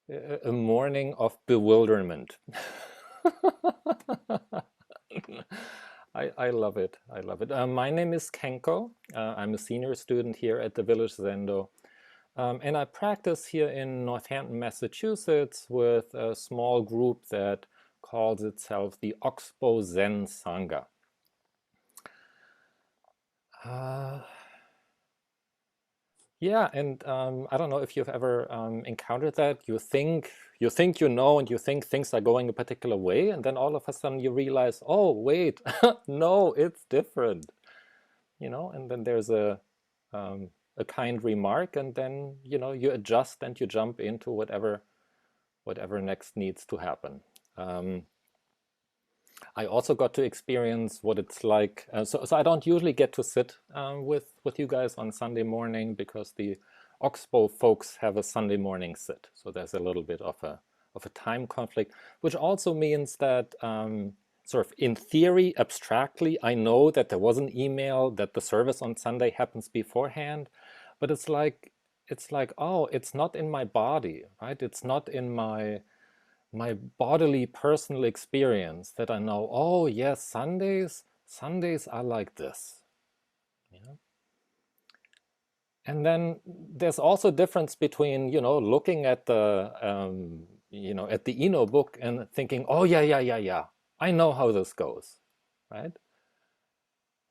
a morning of bewilderment. I love it. I love it. My name is Kenko. I'm a senior student here at the Village Zendo. And I practice here in Northampton, Massachusetts with a small group that calls itself the Oxbow Zen Sangha. Uh, Yeah, and I don't know if you've ever encountered that. You think you know, and you think things are going a particular way, and then all of a sudden you realize, oh, wait, no, it's different, and then there's a kind remark, and then you adjust and you jump into whatever next needs to happen. Um, I also got to experience what it's like. So I don't usually get to sit with you guys on Sunday morning because the Oxbow folks have a Sunday morning sit. So there's a little bit of a time conflict, which also means that sort of in theory, abstractly, I know that there was an email that the service on Sunday happens beforehand, but it's like, oh, it's not in my body, right? It's not in my bodily personal experience that I know, oh yes, Sundays are like this. Yeah. And then there's also a difference between, looking at the Eno book and thinking, oh yeah, yeah, yeah, yeah, I know how this goes, right?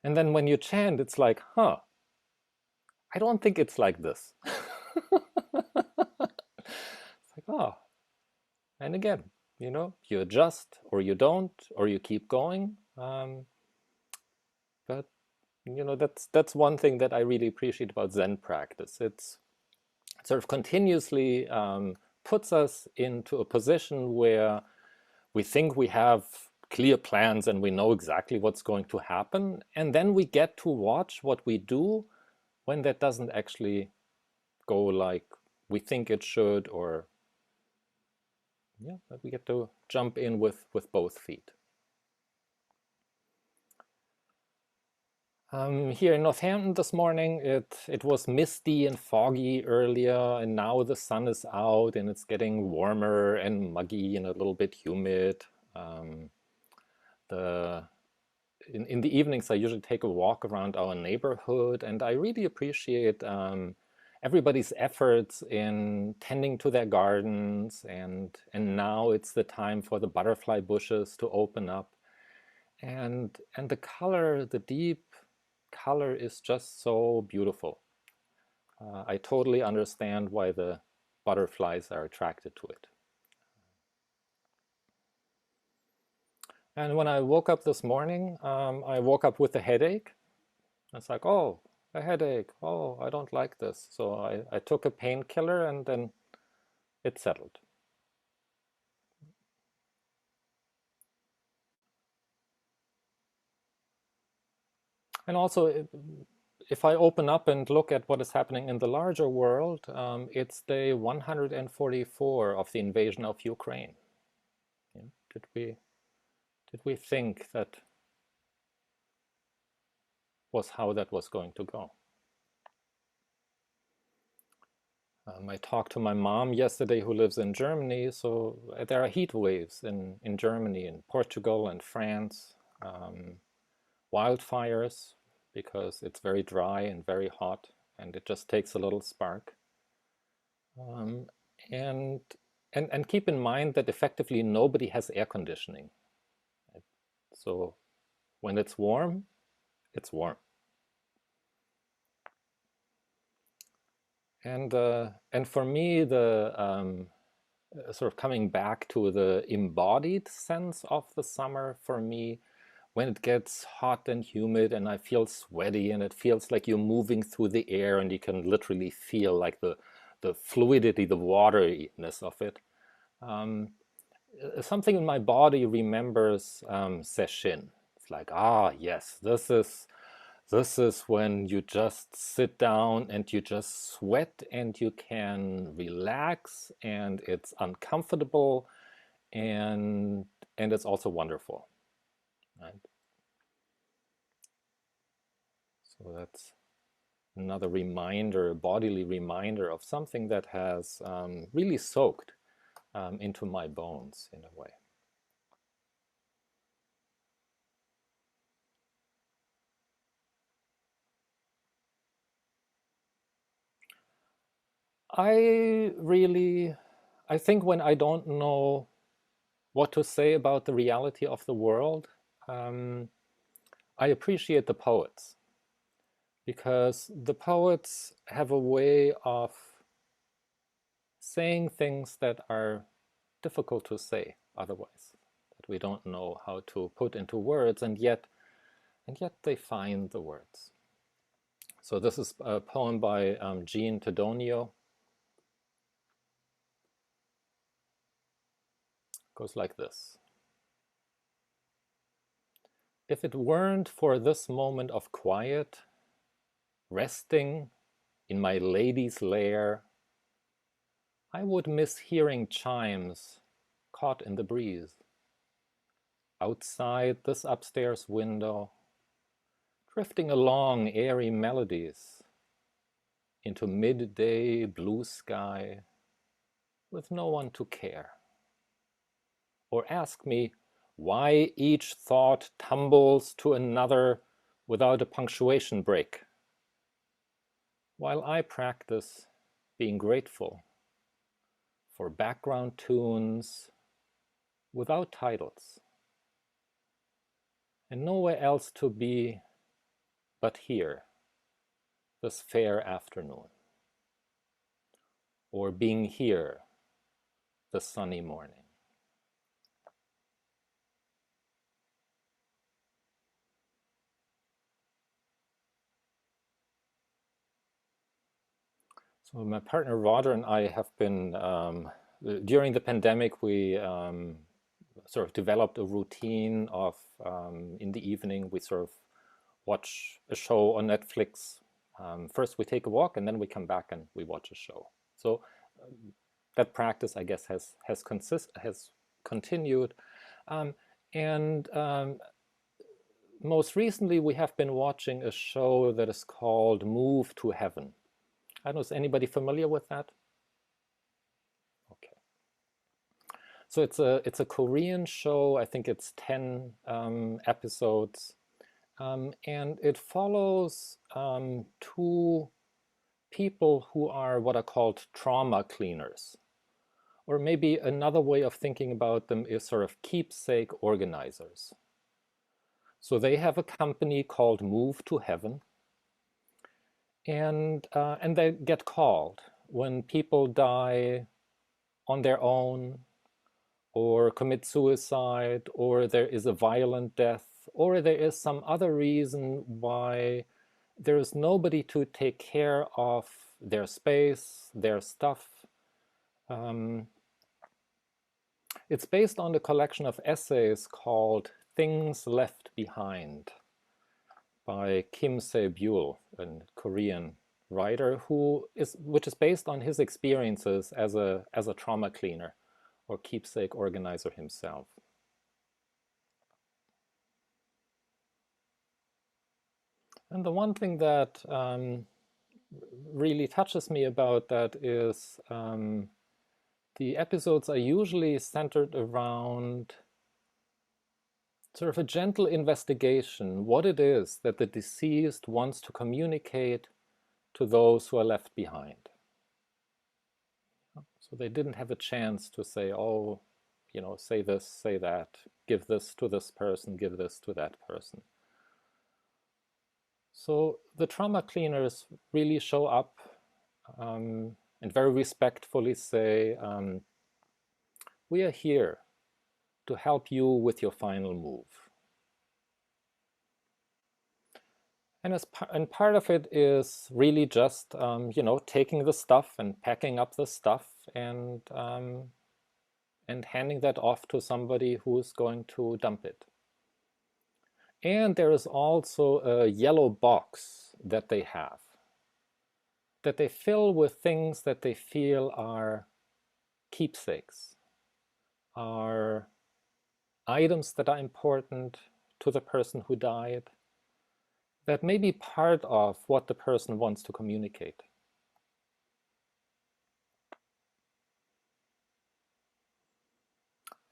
And then when you chant, it's like, huh, I don't think it's like this. It's like, oh, and again, you adjust or you don't, or you keep going. But that's one thing that I really appreciate about Zen practice. It's sort of continuously puts us into a position where we think we have clear plans and we know exactly what's going to happen, and then we get to watch what we do when that doesn't actually go like we think it should, or yeah, that we get to jump in with both feet. Here in Northampton this morning, it was misty and foggy earlier, and now the sun is out and it's getting warmer and muggy and a little bit humid. Um, the in the evenings, I usually take a walk around our neighborhood, and I really appreciate everybody's efforts in tending to their gardens, and now it's the time for the butterfly bushes to open up, and the color, the deep color is just so beautiful. I totally understand why the butterflies are attracted to it. And when I woke up this morning, I woke up with a headache. It's like, oh, a headache. Oh, I don't like this. So I took a painkiller and then it settled. And also, if I open up and look at what is happening in the larger world, it's day 144 of the invasion of Ukraine. Yeah. Did we think that was how that was going to go? I talked to my mom yesterday, who lives in Germany. So there are heat waves in Germany, in Portugal, and France, wildfires because it's very dry and very hot, and it just takes a little spark. Um, and and keep in mind that effectively nobody has air conditioning. Right? So when it's warm, it's warm. And for me, the sort of coming back to the embodied sense of the summer, for me, when it gets hot and humid and I feel sweaty and it feels like you're moving through the air and you can literally feel like the fluidity, the wateriness of it. Um, Something in my body remembers sesshin. It's like, ah, yes, this is when you just sit down and you just sweat and you can relax, and it's uncomfortable, and it's also wonderful, right? So that's another reminder, a bodily reminder of something that has really soaked. into my bones in a way. I really, I think when I don't know what to say about the reality of the world, um, I appreciate the poets because the poets have a way of saying things that are difficult to say otherwise, that we don't know how to put into words, and yet they find the words. So this is a poem by Jean Tedonio. It goes like this. If it weren't for this moment of quiet, resting in my lady's lair, I would miss hearing chimes caught in the breeze. Outside this upstairs window, drifting along airy melodies into midday blue sky with no one to care. Or ask me why each thought tumbles to another without a punctuation break, while I practice being grateful for background tunes without titles, and nowhere else to be but here this fair afternoon, or being here this sunny morning. So my partner Roger and I have been, during the pandemic, we sort of developed a routine of, in the evening, we sort of watch a show on Netflix. First we take a walk and then we come back and we watch a show. So that practice, I guess, has continued. Um, and most recently we have been watching a show that is called Move to Heaven. I don't know, is anybody familiar with that? Okay. So it's a Korean show. I think it's 10 episodes. And it follows two people who are what are called trauma cleaners. Or maybe another way of thinking about them is sort of keepsake organizers. So they have a company called Move to Heaven, and they get called when people die on their own, or commit suicide, or there is a violent death, or there is some other reason why there is nobody to take care of their space, their stuff. Um, it's based on a collection of essays called Things Left Behind by Kim Se-byul, a Korean writer which is based on his experiences as a trauma cleaner or keepsake organizer himself. And the one thing that really touches me about that is the episodes are usually centered around sort of a gentle investigation, what it is that the deceased wants to communicate to those who are left behind. So they didn't have a chance to say, oh, say this, say that, give this to this person, give this to that person. So the trauma cleaners really show up and very respectfully say, we are here to help you with your final move. And part of it is really just, taking the stuff and packing up the stuff and handing that off to somebody who's going to dump it. And there is also a yellow box that they have, that they fill with things that they feel are keepsakes, are items that are important to the person who died, that may be part of what the person wants to communicate.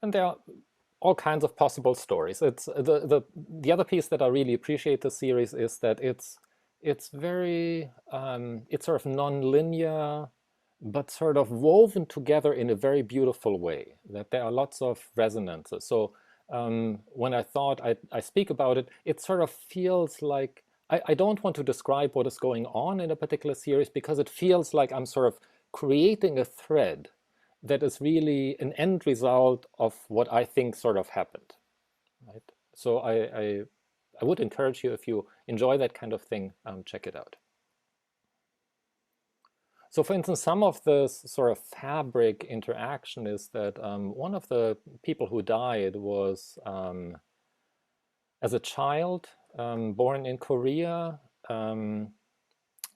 And there are all kinds of possible stories. It's the other piece that I really appreciate the series is that it's very it's sort of non-linear, but sort of woven together in a very beautiful way. That there are lots of resonances. So when I thought I speak about it, it sort of feels like I don't want to describe what is going on in a particular series because it feels like I'm sort of creating a thread that is really an end result of what I think sort of happened, right? So I would encourage you, if you enjoy that kind of thing, check it out. So for instance, some of the sort of fabric interaction is that one of the people who died was as a child, born in Korea, um,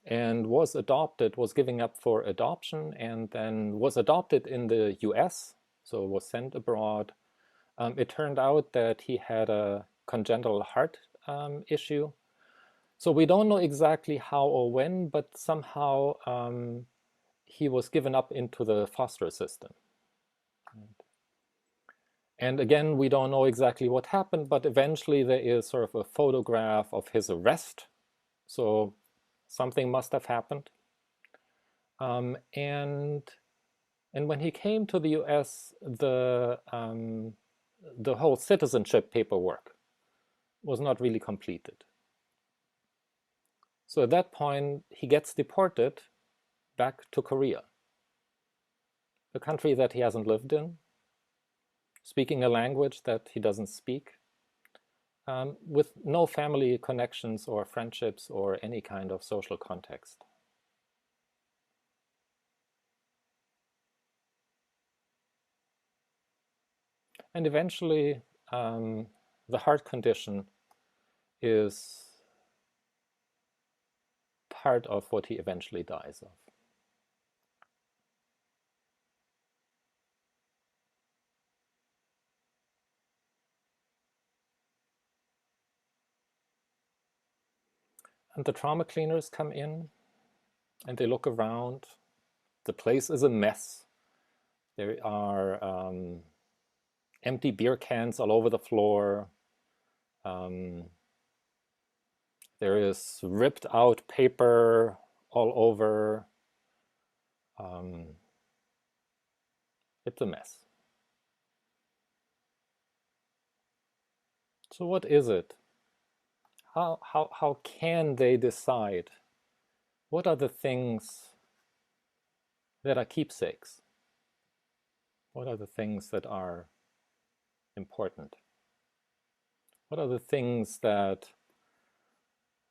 and was adopted, was giving up for adoption, and then was adopted in the US, so was sent abroad. It turned out that he had a congenital heart issue. So we don't know exactly how or when, but somehow he was given up into the foster system. And again, we don't know exactly what happened, but eventually there is sort of a photograph of his arrest. So something must have happened. Um, and and when he came to the US, the whole citizenship paperwork was not really completed. So at that point, he gets deported back to Korea, a country that he hasn't lived in, speaking a language that he doesn't speak, with no family connections or friendships or any kind of social context. And eventually, the heart condition is part of what he eventually dies of. And the trauma cleaners come in and they look around. The place is a mess. There are empty beer cans all over the floor. Um, there is ripped out paper all over. Um, it's a mess. So what is it? How can they decide? What are the things that are keepsakes? What are the things that are important? What are the things that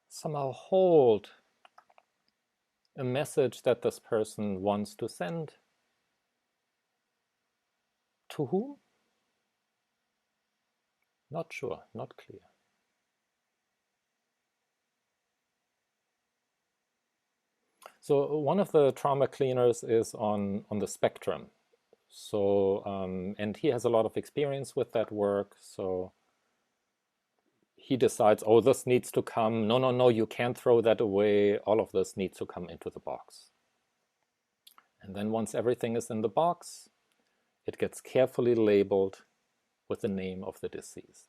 somehow hold a message that this person wants to send? To whom? Not sure, not clear. So one of the trauma cleaners is on the spectrum. So and he has a lot of experience with that work. So he decides, oh, this needs to come. No, no, no, you can't throw that away. All of this needs to come into the box. And then once everything is in the box, it gets carefully labeled with the name of the deceased.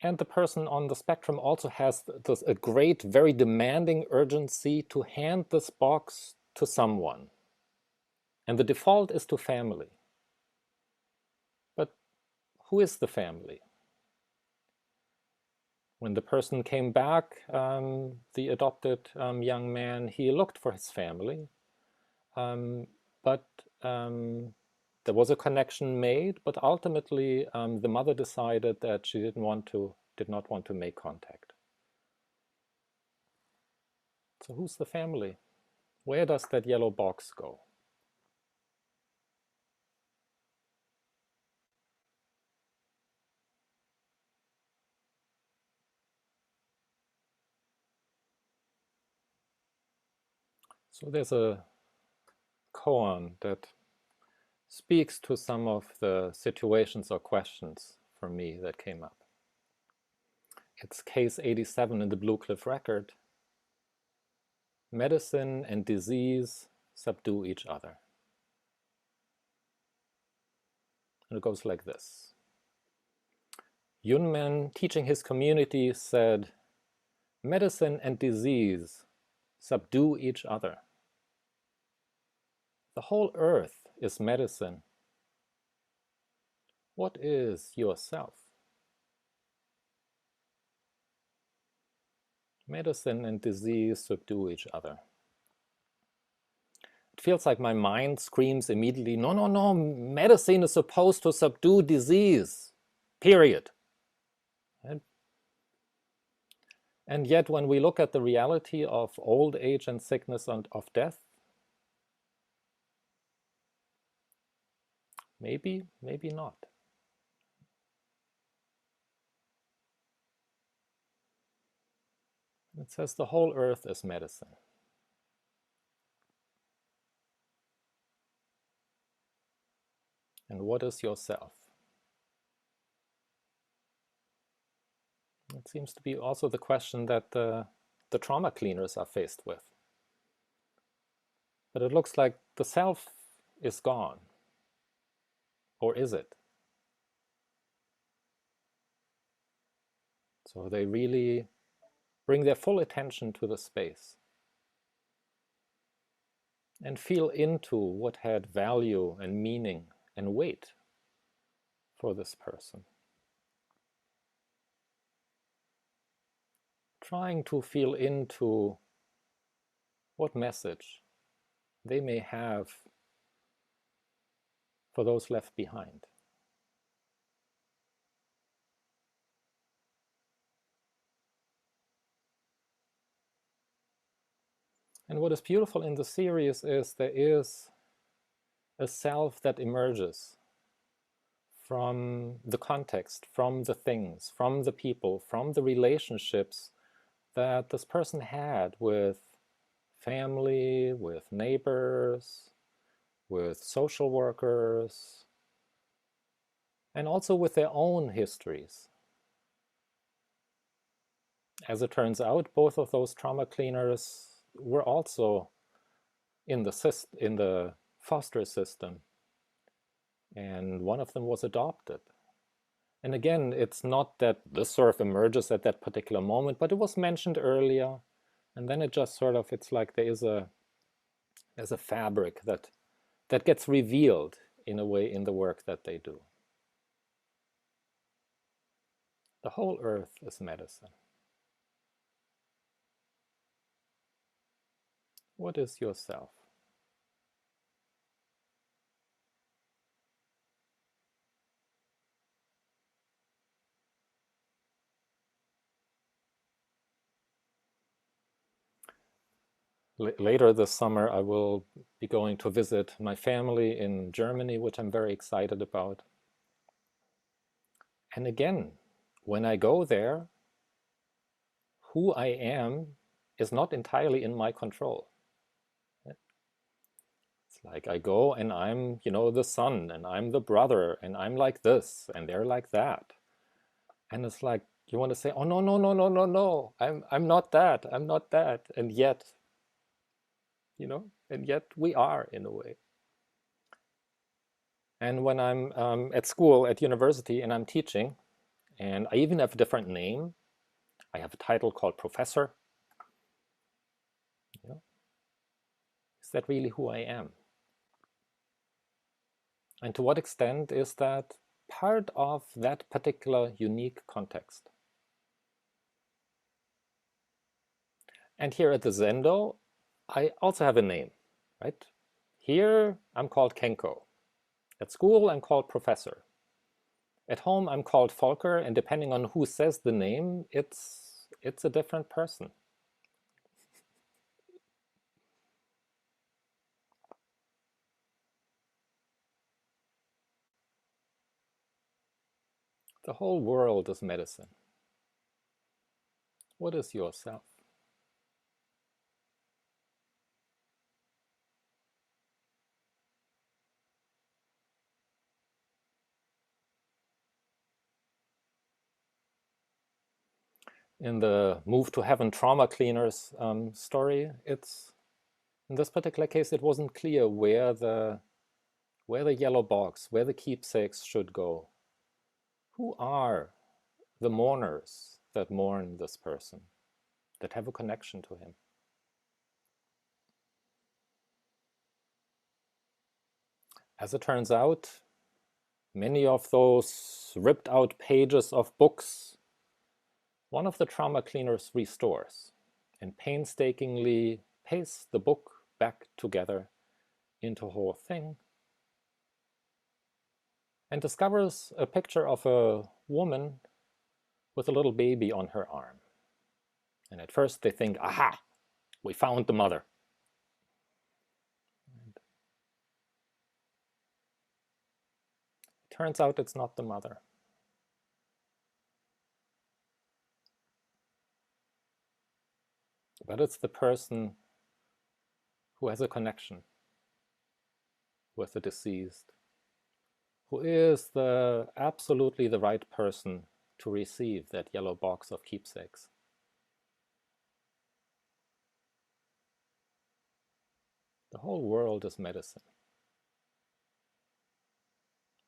And the person on the spectrum also has a great, very demanding urgency to hand this box to someone. And the default is to family. But who is the family? When the person came back, the adopted young man, he looked for his family, but there was a connection made. But ultimately, the mother decided that she did not want to make contact. So who's the family? Where does that yellow box go? So there's a koan that speaks to some of the situations or questions for me that came up. It's case 87 in the Blue Cliff record. Medicine and disease subdue each other. And it goes like this. Yunmen, teaching his community, said, medicine and disease subdue each other. The whole earth is medicine. What is yourself? Medicine and disease subdue each other. It feels like my mind screams immediately, no, no, no, medicine is supposed to subdue disease, period. And yet when we look at the reality of old age and sickness and of death, maybe, maybe not. It says the whole earth is medicine. And what is yourself? It seems to be also the question that the trauma cleaners are faced with. But it looks like the self is gone. Or is it? So they really bring their full attention to the space and feel into what had value and meaning and weight for this person. Trying to feel into what message they may have for those left behind. And what is beautiful in the series is there is a self that emerges from the context, from the things, from the people, from the relationships that this person had with family, with neighbors, with social workers, and also with their own histories. As it turns out, both of those trauma cleaners were also in the foster system, and one of them was adopted. And again, it's not that this sort of emerges at that particular moment, but it was mentioned earlier, and then it just sort of, it's like there's a fabric that gets revealed in a way in the work that they do. The whole earth is medicine. What is yourself? Later this summer, I will be going to visit my family in Germany, which I'm very excited about. And again, when I go there, who I am is not entirely in my control. It's like I go and I'm, the son, and I'm the brother, and I'm like this, and they're like that. And it's like you want to say, oh no, no, no, no, no, no, I'm not that, I'm not that. And yet, and yet we are in a way. And when I'm at school, at university, and I'm teaching, and I even have a different name, I have a title called professor. Is that really who I am? And to what extent is that part of that particular unique context? And here at the Zendo, I also have a name, right? Here I'm called Kenko. At school I'm called professor. At home I'm called Volker, and depending on who says the name, it's a different person. The whole world is medicine. What is yourself? in the Move to Heaven trauma cleaners story, it's in this particular case it wasn't clear where the yellow box, where the keepsakes should go. Who are the mourners that mourn this person, that have a connection to him? As it turns out, many of those ripped out pages of books, one of the trauma cleaners restores and painstakingly pastes the book back together into a whole thing, and discovers a picture of a woman with a little baby on her arm. And at first they think, aha, we found the mother. And it turns out it's not the mother. But it's the person who has a connection with the deceased, who is absolutely the right person to receive that yellow box of keepsakes. The whole world is medicine.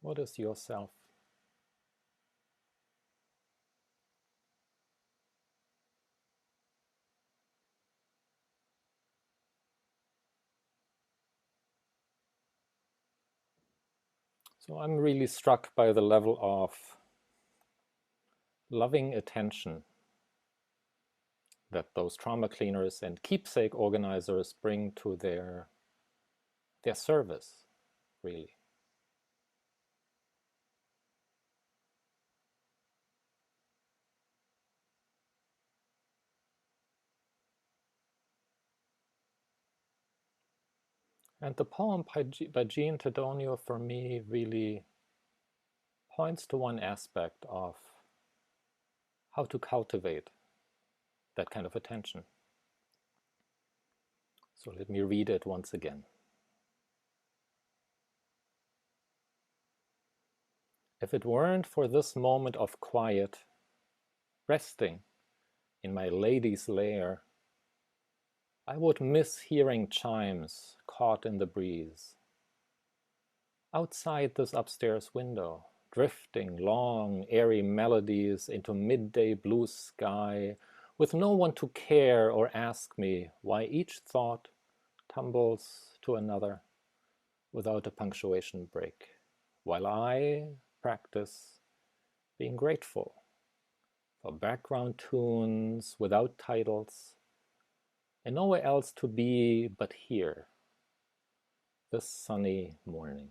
What is yourself? So I'm really struck by the level of loving attention that those trauma cleaners and keepsake organizers bring to their service, really. And the poem by Jean Tadonio, for me, really points to one aspect of how to cultivate that kind of attention. So let me read it once again. If it weren't for this moment of quiet, resting in my lady's lair, I would miss hearing chimes caught in the breeze. Outside this upstairs window, drifting long, airy melodies into midday blue sky, with no one to care or ask me why each thought tumbles to another without a punctuation break, while I practice being grateful for background tunes without titles, and nowhere else to be but here, this sunny morning.